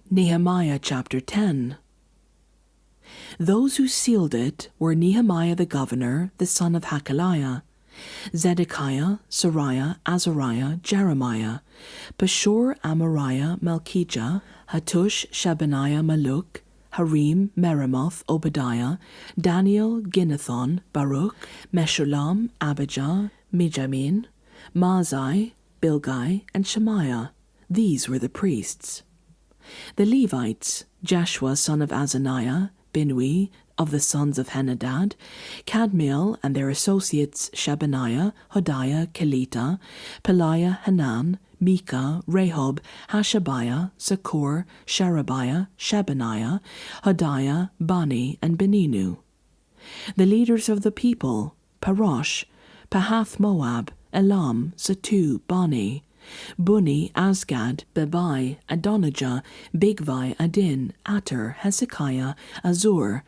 Nehemiah chapter 10. Those who sealed it were Nehemiah the governor, the son of Hakaliah, Zedekiah, Sariah, Azariah, Jeremiah, Pashur, Amariah, Malchijah, Hattush, Shebaniah, Maluk, Harim, Meremoth, Obadiah, Daniel, Ginnethon, Baruch, Meshullam, Abijah, Mijamin, Maazai, Bilgai, and Shemaiah. These were the priests. The Levites, Jeshua son of Azaniah, Binui of the sons of Henadad, Kadmiel and their associates Shebaniah, Hodiah, Kelita, Peliah, Hanan, Micah, Rehob, Hashabiah, Zakur, Sherebiah, Shebaniah, Hodiah, Bani, and Beninu. The leaders of the people, Parosh, Pahath Moab, Elam, Zatu, Bani, Buni, Asgad, Bebai, Adonijah, Bigvai, Adin, Ater, Hezekiah, Azur,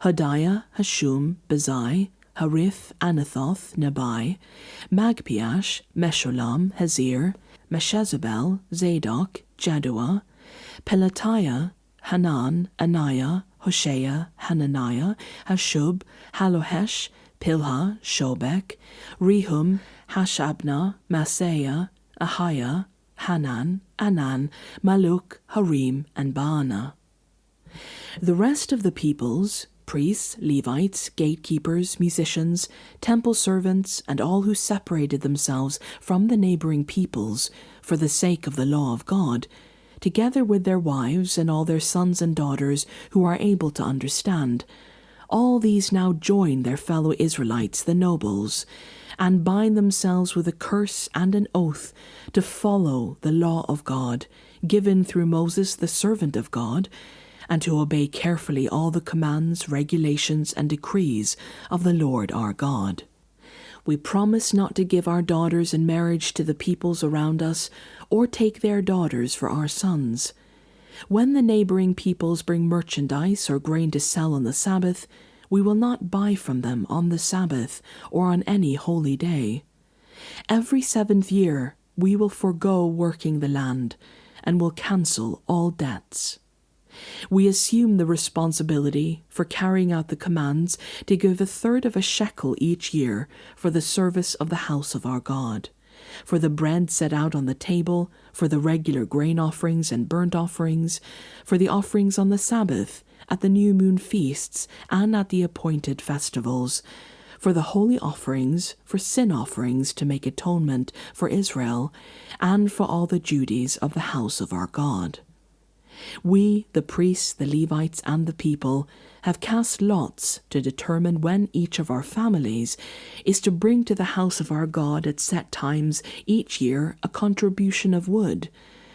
Hodiah, Hashum, Bezai, Harith, Anathoth, Nebai, Magpiash, Meshullam, Hezir, Meshezabel, Zadok, Jaddua, Pelatiah, Hanan, Anaiah, Hoshea, Hananiah, Hashub, Halohesh, Pilha, Shobek, Rehum, Hashabnah, Maaseiah, Ahiah, Hanan, Anan, Maluk, Harim, and Baanah. The rest of the peoples, priests, Levites, gatekeepers, musicians, temple servants, and all who separated themselves from the neighboring peoples for the sake of the law of God, together with their wives and all their sons and daughters who are able to understand, all these now join their fellow Israelites, the nobles, and bind themselves with a curse and an oath to follow the law of God, given through Moses the servant of God, and to obey carefully all the commands, regulations, and decrees of the Lord our God. We promise not to give our daughters in marriage to the peoples around us, or take their daughters for our sons. When the neighboring peoples bring merchandise or grain to sell on the Sabbath, we will not buy from them on the Sabbath or on any holy day. Every 7th year we will forego working the land and will cancel all debts. We assume the responsibility for carrying out the commands to give 1/3 of a shekel each year for the service of the house of our God, for the bread set out on the table, for the regular grain offerings and burnt offerings, for the offerings on the Sabbath, at the new moon feasts, and at the appointed festivals, for the holy offerings, for sin offerings to make atonement for Israel, and for all the duties of the house of our God. We, the priests, the Levites, and the people, have cast lots to determine when each of our families is to bring to the house of our God at set times each year a contribution of wood,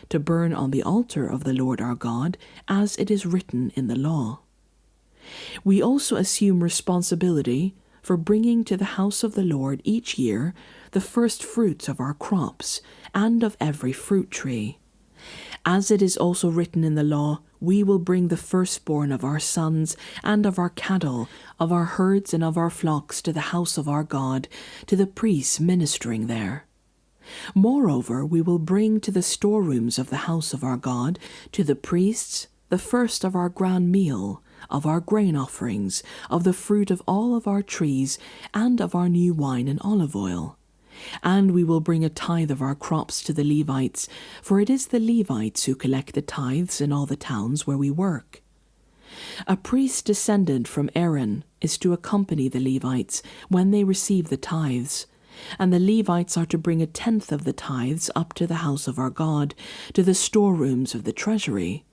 to burn on the altar of the Lord our God, as it is written in the law. We also assume responsibility for bringing to the house of the Lord each year the first fruits of our crops and of every fruit tree. As it is also written in the law, we will bring the firstborn of our sons and of our cattle, of our herds and of our flocks to the house of our God, to the priests ministering there. Moreover, we will bring to the storerooms of the house of our God, to the priests, the first of our grand meal, of our grain offerings, of the fruit of all of our trees, and of our new wine and olive oil. And we will bring a tithe of our crops to the Levites, for it is the Levites who collect the tithes in all the towns where we work. A priest descended from Aaron is to accompany the Levites when they receive the tithes, and the Levites are to bring 1/10 of the tithes up to the house of our God, to the storerooms of the treasury.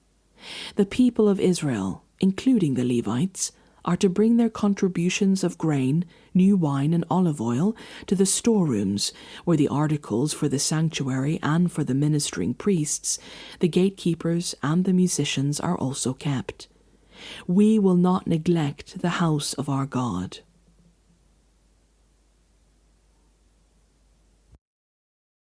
The people of Israel, including the Levites, are to bring their contributions of grain, new wine, and olive oil to the storerooms, where the articles for the sanctuary and for the ministering priests, the gatekeepers, and the musicians are also kept. We will not neglect the house of our God.